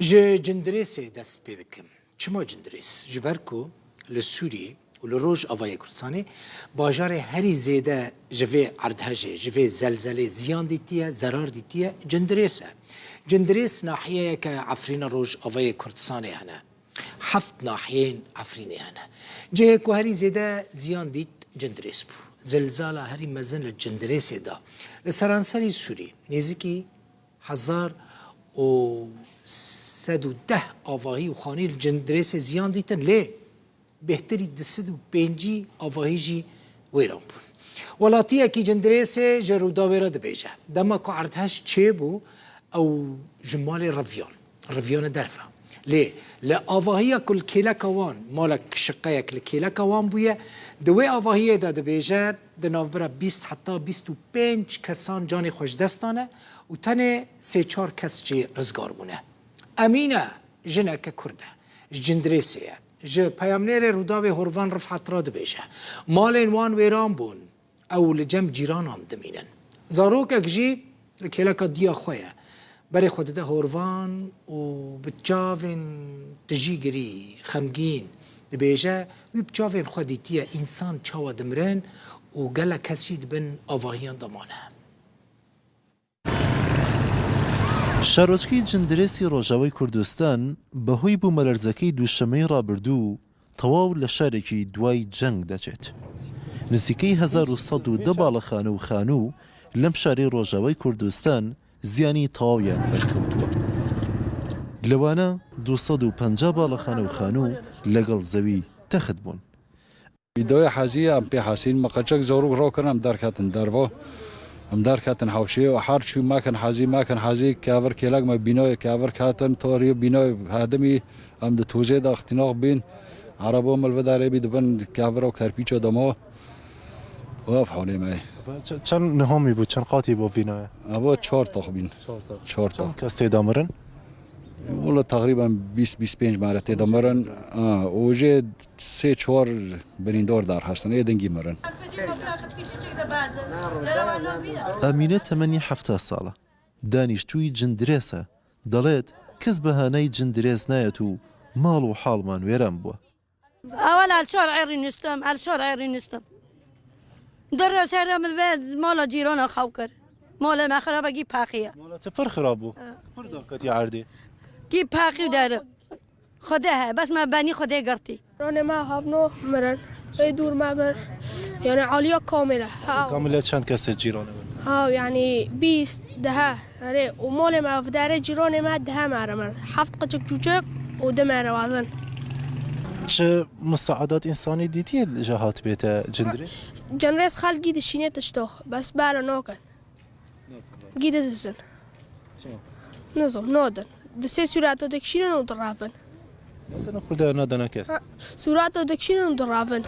جندريسي دست بيدكم چما جندريس جبركو لسوري ولروج أفاي كردستاني باجاري هري زيادة جفي عردهجي جفي زلزلة زيان ديتيا زرار ديتيا جندريس ناحية كعفرين روج أفاي كردستاني هنا حفت ناحيين عفريني هنا جهكو هري زيادة زيان ديت جندريس بو زلزالة هري مزن للجندريسي دا لسرانسري سوري نيزيكي هزار و 110 آواهی و خانی الجندريس زیان دیتن لی بهتری 205 آواهی جی ویران بون ولاتیه کی جندريس جرودا ویرا دبیجه دما که عردهش چه بو او جمال رفیان درفه لی لآواهی کل کلک وان مالک شقه کل کلک وان بویه دوی آواهی دا دبیجه دنابرا 20 حتی 25 کسان جانی خوش دستانه و تنه 3-4 کس جی رزگار بونه امینه جنه که کرده جندريسيه جه پیامنیر روداوی هروان رفعت را دبیجه مال وان ویران بون او لجم جیرانان دمینن زاروک اگجی لکیلک دیا خویه برای خود ده هروان و بچاوین تجیگری خمگین دبیجه وی بچاوین خودیتیه انسان چاوا دمرن و گله کسی دبن آواهیان دمانه شارۆچکەی جندرێسی ڕۆژاوای کوردستان بەهۆی بوومەلەرزەکەی دووشەمەی ڕابردوو تەواو لە شارێکی دوای جەنگ دەچێت. نزیکەی 1110 باڵەخانە و خانوو لەم شارەی ڕۆژاوای کوردستان زیانی تەواویان بەرکەوتووە. لەوانە 250 باڵەخانە و خانوو لەگەڵ زەوی تەخت بوون. بیدۆی حەزیە ئەم پێ حەسین مەقەچەک زۆر و ڕۆکردن ئەم دەرکەتن دەرەوە ام دار كاتن حوشي وحار شو ما كان حازي كافر كيلاق ما بينوي كافر كاتن توري بينوي هادمي ام دتوجي دا اختناق بين عربو مالفداري بيدبن كافر وكاربيتشو دمو وقف حولي معي چەند نهۆمی بوو چەند قاتی بۆ بینایە ابو 4 طاق بين 4 طاق کەس تێدا مرن والله تقريبا 20-25 مره تێدا مرن وجي 3-4 بريندور دار هستن اي دنگي مرن ئەمینە تەمەنی 70 ساڵە دانیشتووی جندرێسە دەڵێت کەس بەهانەی جندرێس نایەت و ماڵ و حاڵمان وێران بووە أول على شارع نستم درس هرم البيت مال جيران خوكر مال ما خراب جيب باقية مالەتە پڕ خراپ بوو پڕ داکەتی عردی جيب باقي دار خدها بس ما بني خدها قرتي أنا ما هبنو مرن يدور ما مر يعني عالية كاملة كاملة چەند کەسێک جیرانە ها يعني 20 ده ومال ما في دار جيران ما ده مرمر حفت قجك جوجك ودمر وازن چ مساعدات ئینسانی دیتیە لەجا هات بێتە جندرێس جنريس خال جيد الشينية تشتوه بس بارا نوكن جيد الزن نظم نودن دسي سوراتو دكشين ودرافن خدا نادەنا کەس سوراتو دكشين ودرافن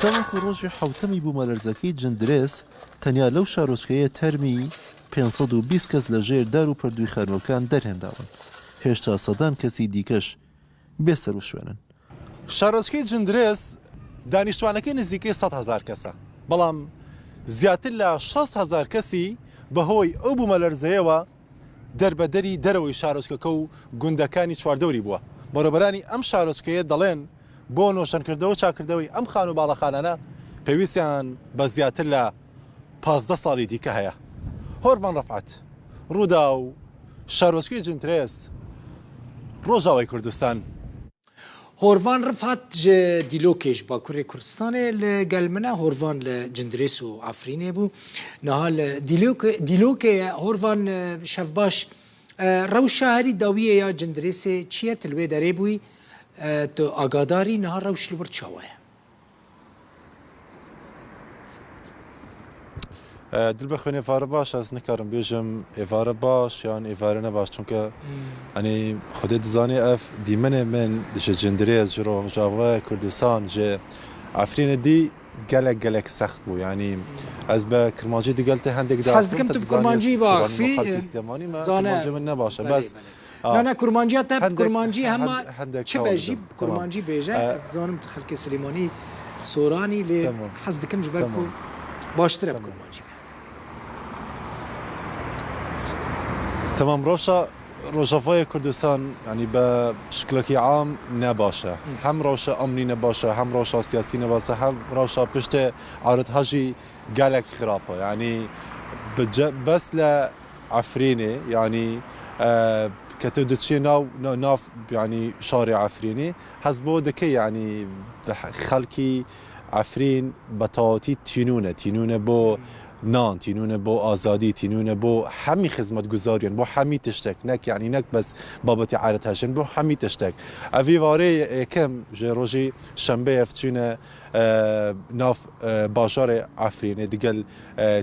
تەوەکو ڕۆژی حوتەمی بوومەلەرزەکەی جندرێس تەنیا لەو شارۆچکەیە تەرمی 520 کەس لە ژێر دار و پەردووی خانووەکان دەرهێنراون هێشتا سەدان کەسی دیکەش بێسەر و شوێنن شارۆچکەی جندرێس دانیشتوانەکەی نزیکەی 100,000 کەسە بەڵام زیاتر لە 6,000 کەسی بەهۆی ئەو بوومەلەرزەیەوە دەربەدەری دەرەوەی شارۆچکەکە و گوندەکانی چواردەوری بووە بەڕێوەبەرانی ئەم شارۆچکەیە دەڵێن بۆ نۆشەنکردەوە و چاکردەوەی ئەم خان و باڵەخانانە پێویستیان بە زیاتر لە 15 ساڵی دیکە هەیە هۆروان ڕەفعەت ڕوودا و شارۆچکەی جندرێس ڕۆژاوای کوردستان هوروان رفعت ج دیلوکش با کوری کردستان لگلمنه هوروان لجندريس و عفرینه بو نهال دیلوک هوروان شفباش رو شهری داویه یا جندريس چیه تلوی داره بوی تو آگاداری نهال روش لبر چاوه دل بخوین ایواره باش از نکارم بیجم ایواره باش یا ایواره نباش چون که یعنی خودت زانی اف دیمنه من جه جندریز جرو جاوه کردستان جه عفرین دی گلک سخت بو یعنی از به کرمانجی دی گلته هندک دارم حس دکم تو کرمانجی باخفی زانه من نباشه بس نه کرمانجی تب کرمانجی همه چه بجیب کرمانجی بیجه زانم خلک سلیمانی سورانی لی حس دکم جبرکو باشتره بکرمانجی تمام روشا روجافای کردستان یعنی به شکلکی عام نباشه هم روشا امنی نباشه هم روشا سیاسی نباشه هم روشا پشت عارض هاجی گلک خرابه یعنی بس لعفرینه يعني كتودتشي ناف يعني شارع عفريني حسبو دكي يعني خلكي عفرين بطاطي تينونه بو نان تینونه بو آزادی تینونه بو همی خدمت گزاریان بو همی تشتک نک یعنی نک بس بابت عارض هاشن بو همی تشتک اوی واره کم جروجی شنبه افتونه ناف بازار عفرین دیگل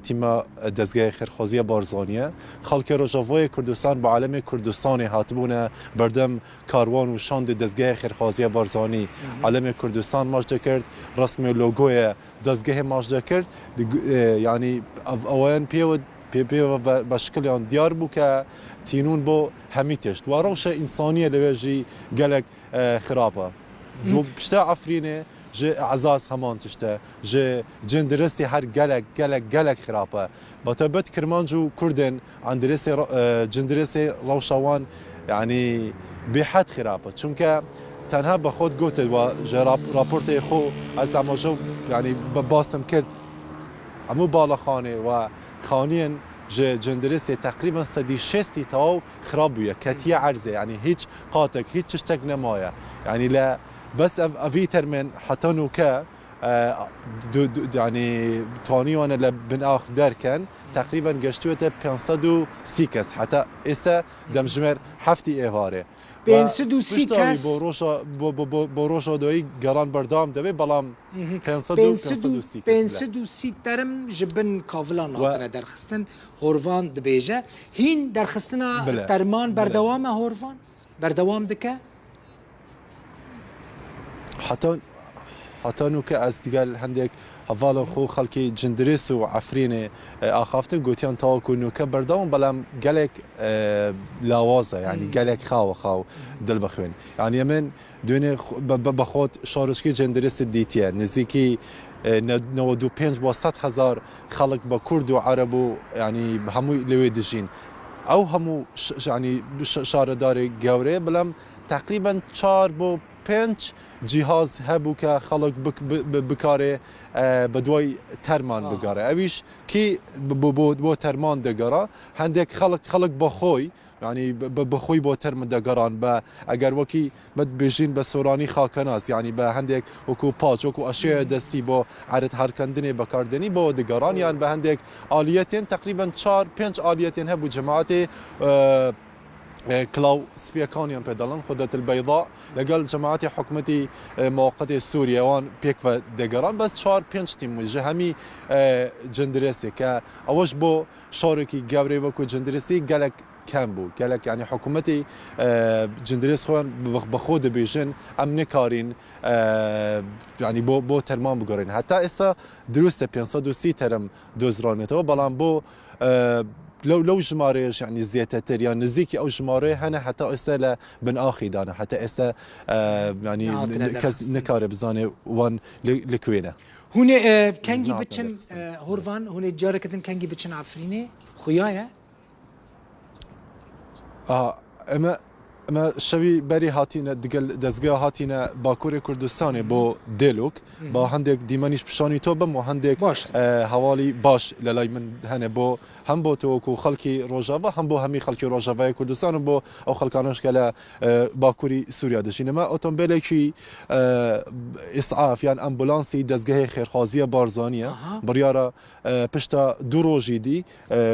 تیما دزگاه خیرخوازی بارزانیه خالک روجاوای کردستان با عالم کردستان هاتبونه بردم کاروان و شاند دزگاه خیرخوازی بارزانی عالم کردستان ماجد کرد رسم لوگوی دزگاه ماجد کرد یعنی اوان پیو بشکل آن دیار بو که تینون بو همی تشت و روش انسانیه لویجی گلک خرابه دو بشتا عفرینه جه اعزاز همان تشته جه جندرسي هر گلک خرابه بتبت کرمانجو كردن عن درسي جندرسي روشوان يعني بحد خرابه چونکه تنها بخود گوته و جراب راپورت خو از اماجو يعني باسم کرد امو بالاخانه و خانین جندرسي تقريبا 160 تاو خراب بويا كتيا عرضه يعني هيج قاتك هيج تشتك نمايه يعني لا بس افيتر من حتى نوكا يعني توني وانا لبن اخ دركن تقريبا قشتوته 530 كس حتى اسا دمجمر حفتي ايهاره 530 كس بروشا دوي قران بردام دبي بلام 530 ترم جبن كافلان هاتنا درخستن هوروان دبيجه هين درخستنا ترمان بردوام هوروان بردوام دكه حتى نوكا از دیگل هندک حوالا خو خلکی جندریس و عفرین آخافتن گوتیان تاکو نوكا بردام بلام گلک لاوازه يعني گلک خاو دل بخوین يعني من دونه بخود شارشکی جندریس دیتیه نزدیکی 95 با 100,000 خلق با کرد و عرب و يعني همو لوی دجین او همو يعني شاردار گوره بلام تقريبا 4 بو 5 جهاز هبو که خلق بکاره بدوی ترمان بگاره اویش کی بو ترمان دگاره هندک خلق بخوی يعني بخوي بو ترم دگران با اگر وکی بد بجین بسورانی خاکناس يعني با هندک وکو پاچ وکو اشیاء دستی بو عرض هرکندنی بکاردنی بو دگران يعني با هندک آلیتین تقریبا 4-5 آلیتین هبو جماعت كلاو سبيكانيان بدلن خدت البيضاء لقال جماعتي حكمتي مؤقتة سوريا وان بيكفا دقران بس 4-5 تيم جهمي جندرسي كأوش بو شاركي جابري وكو جندرسي قالك كامبو قالك يعني حكومتي جندرس خوان بخود بيجن ام نكارين يعني بو ترمان بقرين حتى اسا دروسة 530 ترم دوزرانتو بلان بو لو جماريش يعني زيادة يعني نزيكي او جماري هنا حتى استا بن اخي دانا حتى استا يعني نكاري بزاني وان لكوينه هنا كانجي بتشن هورفان هنا جاركتن كانجي بتشن عفرينه خويايا اما شوی بری هاتینا دگل دزگاه هاتینا باکور کردستانی با دلوک با هندک دیمانیش پشانی تو بم و هندک حوالی باش للای من هنه با هم با تو کو خلکی روجاوا هم با همی خلکی روجاوای کردستان و با او خلکانش کلا باکوری سوریا دشینه ما اتومبیلی کی اسعاف یعنی امبولانسی دزگاه خیرخوازی بارزانیه بریارا پشتا دو روزی دی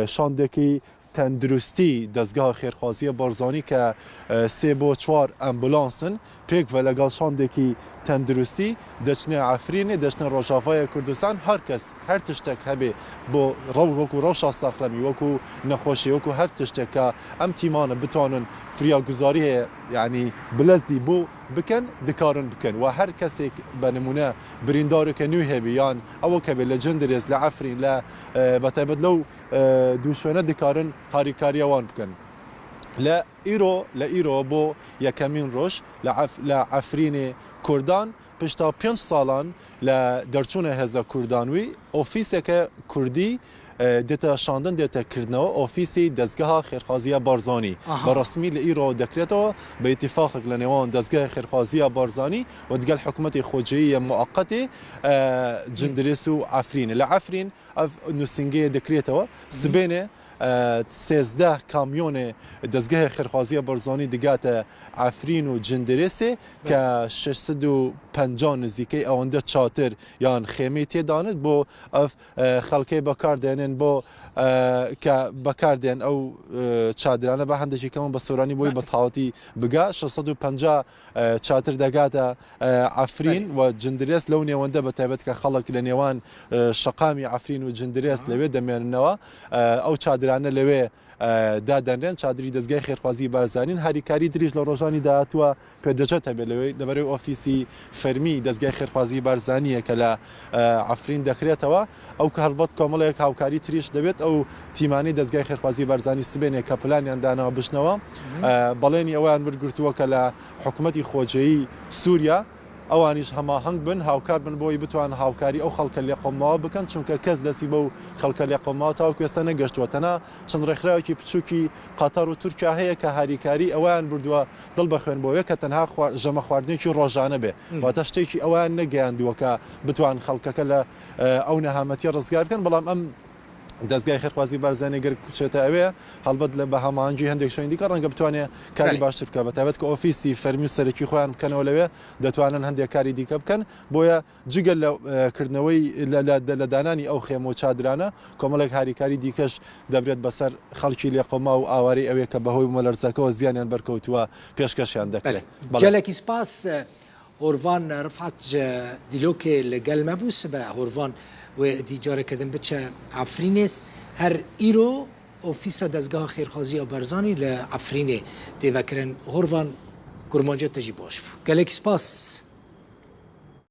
شاندکی تندرستی دزگاه خیرخوازی بارزانی که 3-4 امبولانسن پیک و لگال شاندکی تندرستی دچنه عفرینه دچنه روجاوای کردستان هر کس هر تشتک هبه با وکو روشا ساخلمی وکو نخوشی وکو هر تشتک که ام تیمان بتانن فریا گزاری يعني بلزي بو بكن دكارن بكن وهر كسي بنمونه بريندارو كنو هبيان او كبي لجندريز لعفرين لا بتبدلو دوشونه دكارن هاريكاريا وان بكن لا ايرو بو يكمين روش لعفرين كردان پشتا 5 سالان لدرچون هزا کردانوی اوفیسک کردی دێتە شاندن دێتە کردنەوە ئۆفیسی دەستگەها خێرخوازیە بارزانانی بە ڕسمی لە ئیرۆ دەکرێتەوە بە ئیتیفاقێک لە نێوان دەستگای خێرخوازیە بارزانانی و دگەل حکوومەتی خۆجەیە موقتی جندرێس و عفرینە لە عفرین ئەف نووسنگەیە دەکرێتەوە سبێنێ 13 کامیۆنێ دەستگای خێرخوازیە بەرزانی دگاتە عفرین و جندرێسێ کە 650 نزیکەی ئەوەندە چاتر یان خێمەی تێدانت بۆ ئەف خەڵکەی بەکاردێنن بۆ کە بەکاردێن ئەو چادرانە بە هەندێکی کەمە بە سۆرانی بۆی بە تاوەتی بگا 650 چاتر دەگاتە عفرین و جندرێس لەو نێوەندە بە تایبەت کە خەڵک لە نێوان شەقامی عفرین و جندرێس لەوێ دەمێننەوە ئەو چادرانە لەوێ دادەنرێن چادری دەستگای خێرخوازی بارزانین هاریکاری دریش لە ڕۆژانی داهاتووە پێدەچێت هەبێت لەوەی لەبەرەوەی ئۆفیسی فەرمی دەستگای خێرخوازی بارزانیە کە لە عفرین دەکرێتەوە ئەو کە هەڵبەت کۆمەڵێک هاوکاری تریش دەبێت ئەو تیمانی دەستگای خێرخوازی بارزانانی سبێنێک کە پلانیان داناوە بشنەوە بەڵێنی ئەویان وەرگرتووە کە لە حکوومەتی خۆجەیی سووریا ئەوانیش هەماهەنگ بن هاوکار بن بۆی بتوان هاوکاری ئەو خەڵکە لێ قۆمەوە بکەن چونکە کەس دەستی بەو خەڵکە لێ قۆمەوە تاو کوێستە نەگەشتووە تەنها چەند ڕێکخراوێکی بچووکی قەتەر و تورکیا هەیە کە هاریکاری ئەویان بردووە دڵ بەخوێن بۆیە کە تەنها ژەمە خواردنێکی ڕۆژانە بێ واتە شتێکی ئەویان نەگەیاندووە کە بتوان خەڵکەکە لە ئەو نەهامەتی ڕزگار بکەن بەڵام ئەم دەستگای خێرخوازی بارزانانی گەر کوچێتە ئەوێ هەڵبەت لە بە هەمانجی هەندێک شوێن دیکە ڕەنگە بتوانێت کاری باشتر بکە بەتابەت کە ئۆفیسی فەرمی سەرکی خۆیان بکەنەوە لەوێ دەتوانن هەندێک کاری دیکە بکەن بۆیە جگەل لە کردنەوەی لە دانانی ئەو خێم و چادرانە کۆمەڵێک هاریکاری دیکەش دەبرێت بەسەر خەڵکی لێقۆما و ئاواری ئەوێ کە بەهۆی مەلەرزەکەەوە زیانیان بەرکەوتووە پێشکەشیان دەکرێت gelekî spas هۆرڤان رفعت دیلۆکێ لەگەل مەبوو سبە هۆرڤان دیجارەکەدن بچە عفرینێس هەر ئیرۆ ئۆفیسە دەستگا خێرخوازیە بەرزانی لە عفرینێ تێڤەکردن هۆرڤان کورمانجە تەژی باش بوو gelekî spas